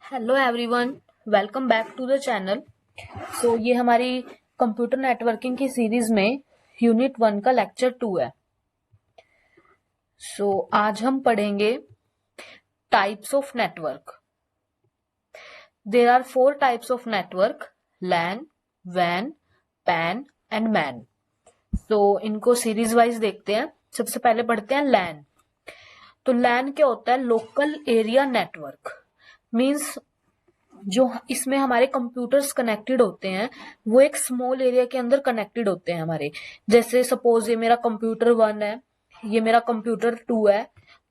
Hello everyone, welcome back to the channel. ये हमारी computer networking की सीरीज में यूनिट 1 का लेक्चर 2 है। आज हम पढ़ेंगे types of network. There are 4 types of network: LAN, वैन, पैन एंड मैन। इनको सीरीज वाइज देखते हैं। सबसे पहले पढ़ते हैं लैन। तो लैन क्या होता है? Local area network. मीन्स जो इसमें हमारे कंप्यूटर्स कनेक्टेड होते हैं वो एक स्मॉल एरिया के अंदर कनेक्टेड होते हैं हमारे। जैसे सपोज ये मेरा कंप्यूटर 1 है, ये मेरा कंप्यूटर 2 है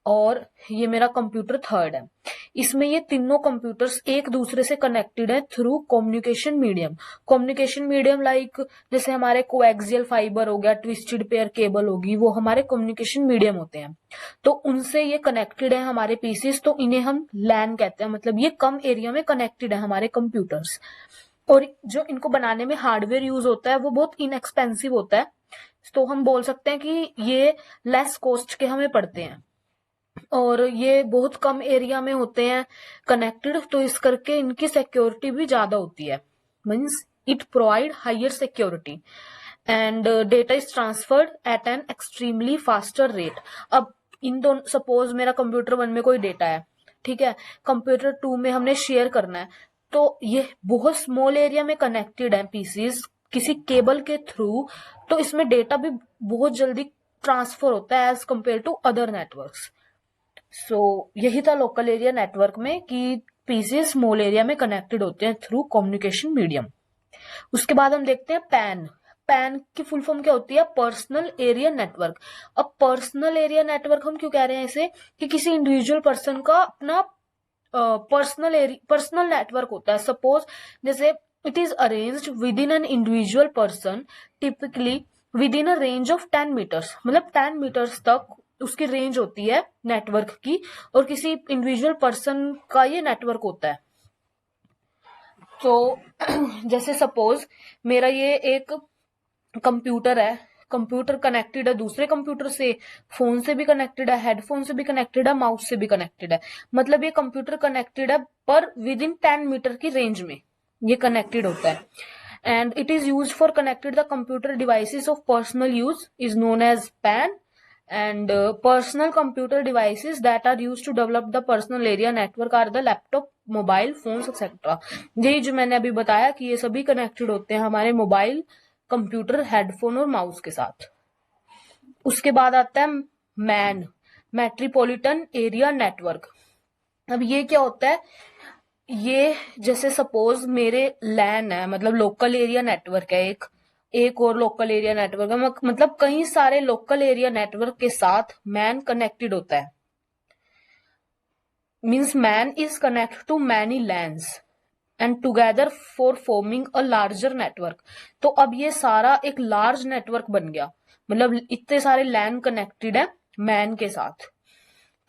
और ये मेरा कंप्यूटर 3 है। इसमें ये तीनों कंप्यूटर्स एक दूसरे से कनेक्टेड है through communication medium. Communication medium like जैसे हमारे कोएक्सियल फाइबर हो गया, ट्विस्टेड पेयर केबल होगी, वो हमारे कम्युनिकेशन मीडियम होते हैं। तो उनसे ये कनेक्टेड है हमारे पीसीस, तो इन्हें हम लैन कहते हैं। मतलब ये कम एरिया में कनेक्टेड है हमारे कंप्यूटर्स। और जो इनको बनाने में हार्डवेयर यूज होता है वो बहुत इनएक्सपेंसिव होता है। तो हम बोल सकते हैं कि ये लेस कॉस्ट के हमें पड़ते हैं और ये बहुत कम एरिया में होते हैं कनेक्टेड, तो इस करके इनकी सिक्योरिटी भी ज्यादा होती है। Means it provide higher security and data is transferred at an extremely faster rate. अब इन दोनों, सपोज मेरा कंप्यूटर 1 में कोई डेटा है, ठीक है, कंप्यूटर 2 में हमने शेयर करना है, तो ये बहुत स्मॉल एरिया में कनेक्टेड है पीसीस किसी केबल के थ्रू, तो इसमें डेटा भी बहुत जल्दी ट्रांसफर होता है as compare to other networks. यही था लोकल एरिया नेटवर्क में कि पीसीएस स्मॉल एरिया में कनेक्टेड होते हैं थ्रू कम्युनिकेशन मीडियम। उसके बाद हम देखते हैं पैन। पैन की फुल फॉर्म क्या होती है? Personal area network. अब पर्सनल एरिया नेटवर्क हम क्यों कह रहे हैं इसे? कि किसी इंडिविजुअल पर्सन का अपना पर्सनल नेटवर्क होता है। सपोज जैसे it is arranged within an individual person, typically within a range of 10 meters. मतलब 10 मीटर्स तक उसकी रेंज होती है नेटवर्क की, और किसी इंडिविजुअल पर्सन का ये नेटवर्क होता है। तो जैसे सपोज मेरा ये एक कंप्यूटर है, कंप्यूटर कनेक्टेड है दूसरे कंप्यूटर से, फोन से भी कनेक्टेड है, हेडफोन से भी कनेक्टेड है, माउस से भी कनेक्टेड है। मतलब ये कंप्यूटर कनेक्टेड है पर विद इन 10 मीटर की रेंज में ये कनेक्टेड होता है। And it is use for connected the computer devices of personal use is known as PAN. and personal computer devices that are used to develop the personal area network are the laptop, mobile phones etcetera. यही जो मैंने अभी बताया कि ये सभी connected होते हैं हमारे मोबाइल, कंप्यूटर, हेडफोन और माउस के साथ। उसके बाद आता है मैन, मेट्रोपॉलिटन एरिया नेटवर्क। अब ये क्या होता है? ये जैसे सपोज मेरे लैन है, मतलब लोकल एरिया नेटवर्क है, एक और लोकल एरिया नेटवर्क है, मतलब कई सारे लोकल एरिया नेटवर्क के साथ मैन कनेक्टेड होता है। Means MAN is connect to many LANs and together for forming a larger network. तो अब ये सारा एक लार्ज नेटवर्क बन गया, मतलब इतने सारे लैन कनेक्टेड है मैन के साथ।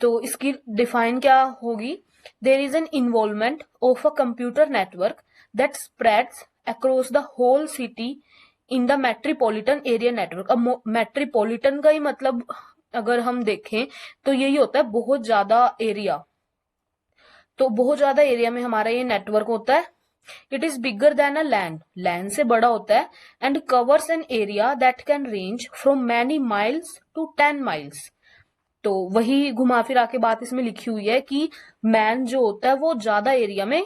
तो इसकी डिफाइन क्या होगी? There is an involvement of a computer network that spreads across the whole city in the metropolitan area network. अब मेट्रोपॉलिटन का ही मतलब अगर हम देखें तो यही होता है बहुत ज्यादा एरिया। तो बहुत ज्यादा एरिया में हमारा ये नेटवर्क होता है। It is bigger than a LAN, LAN से बड़ा होता है, and covers an area that can range from many miles to 10 miles. तो वही घुमा फिरा के बात इसमें लिखी हुई है कि मैन जो होता है वो ज्यादा एरिया में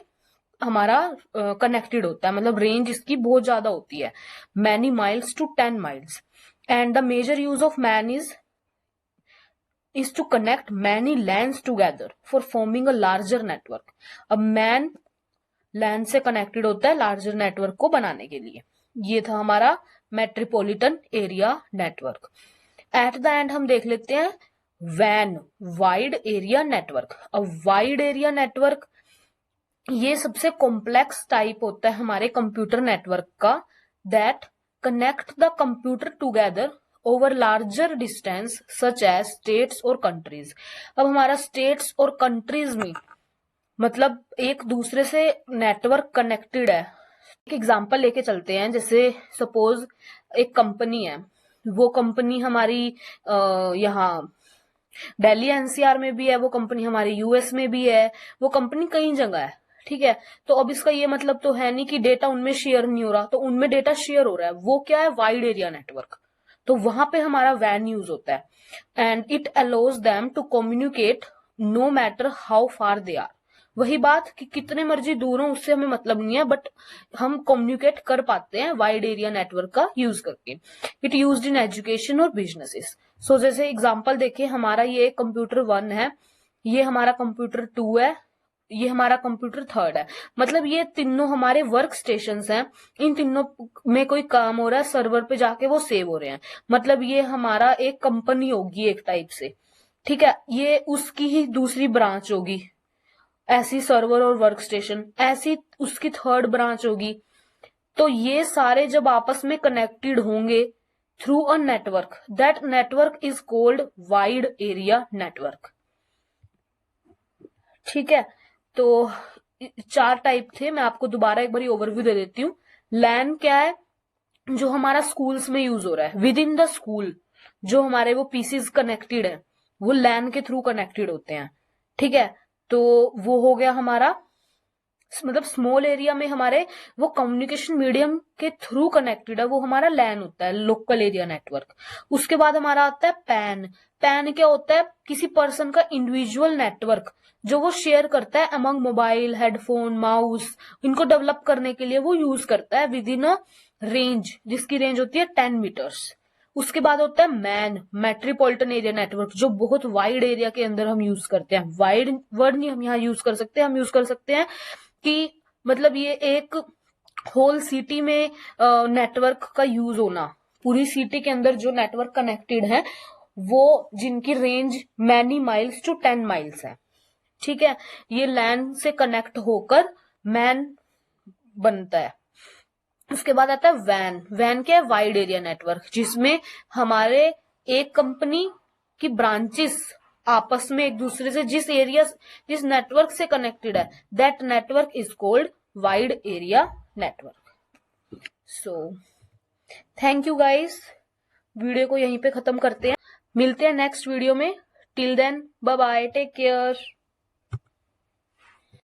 हमारा कनेक्टेड होता है, मतलब रेंज इसकी बहुत ज्यादा होती है, many miles to 10 miles. And the major use of MAN is to connect many LANs together for forming a larger network। अब मैन लैन से कनेक्टेड होता है लार्जर नेटवर्क को बनाने के लिए। ये था हमारा metropolitan area network. At the end हम देख लेते हैं वैन, वाइड एरिया नेटवर्क। अब वाइड एरिया नेटवर्क ये सबसे कॉम्प्लेक्स टाइप होता है हमारे कंप्यूटर नेटवर्क का, that connect the computer together over larger distance such as states और कंट्रीज। अब हमारा स्टेट्स और कंट्रीज में मतलब एक दूसरे से नेटवर्क कनेक्टेड है। एक एग्जांपल लेके चलते हैं, जैसे सपोज एक कंपनी है, वो कंपनी हमारी यहाँ दिल्ली एनसीआर में भी है, वो कंपनी हमारी यूएस में भी है, वो कंपनी कई जगह है, ठीक है, तो अब इसका ये मतलब तो है नहीं कि डेटा उनमें शेयर नहीं हो रहा, तो उनमें डेटा शेयर हो रहा है। वो क्या है, वाइड एरिया नेटवर्क, तो वहां पे हमारा वैन यूज होता है। And it allows them to communicate no matter how far they are. वही बात कि कितने मर्जी दूर हो उससे हमें मतलब नहीं है, बट हम कम्युनिकेट कर पाते हैं वाइड एरिया नेटवर्क का यूज करके। इट यूज्ड इन एजुकेशन और बिजनेसेस। सो जैसे एग्जांपल देखिए, हमारा ये कंप्यूटर 1 है, ये हमारा कंप्यूटर 2 है, ये हमारा कंप्यूटर 3 है। मतलब ये तीनों हमारे वर्क स्टेशन हैं, इन तीनों में कोई काम हो रहा है, सर्वर पे जाके वो सेव हो रहे हैं। मतलब ये हमारा एक कंपनी होगी एक टाइप से, ठीक है, ये उसकी ही दूसरी ब्रांच होगी, ऐसी सर्वर और वर्क स्टेशन, ऐसी उसकी 3rd ब्रांच होगी। तो ये सारे जब आपस में कनेक्टेड होंगे through a network, that network is called wide area network. ठीक है, तो 4 टाइप थे, मैं आपको दोबारा एक बार ओवरव्यू दे देती हूँ। लैन क्या है, जो हमारा स्कूल्स में यूज हो रहा है, विद इन द स्कूल जो हमारे वो पीसीज कनेक्टेड है, वो लैन के थ्रू कनेक्टेड होते हैं। ठीक है, तो वो हो गया हमारा, मतलब स्मॉल एरिया में हमारे वो कम्युनिकेशन मीडियम के थ्रू कनेक्टेड है, वो हमारा लैन होता है, लोकल एरिया नेटवर्क। उसके बाद हमारा आता है पैन। पैन क्या होता है, किसी पर्सन का इंडिविजुअल नेटवर्क जो वो शेयर करता है अमंग मोबाइल, हेडफोन, माउस, इनको डेवलप करने के लिए वो यूज करता है विद इन अ रेंज, जिसकी रेंज होती है 10 मीटर्स। उसके बाद होता है मैन, मेट्रोपॉलिटन एरिया नेटवर्क, जो बहुत वाइड एरिया के अंदर हम यूज करते हैं। वाइड वर्ड नहीं हम यहाँ यूज कर सकते, हम यूज कर सकते हैं कि मतलब ये एक होल सिटी में नेटवर्क का यूज होना, पूरी सिटी के अंदर जो नेटवर्क कनेक्टेड है वो जिनकी range many miles to 10 miles है। ठीक है, ये लैन से कनेक्ट होकर मैन बनता है। उसके बाद आता है वैन। वैन क्या है, वाइड एरिया नेटवर्क, जिसमें हमारे एक कंपनी की ब्रांचेस आपस में एक दूसरे से जिस नेटवर्क से कनेक्टेड है, that network is called wide area network. So thank you guys, video को यहीं पे खत्म करते हैं, मिलते हैं नेक्स्ट वीडियो में। Till then bye bye, take care.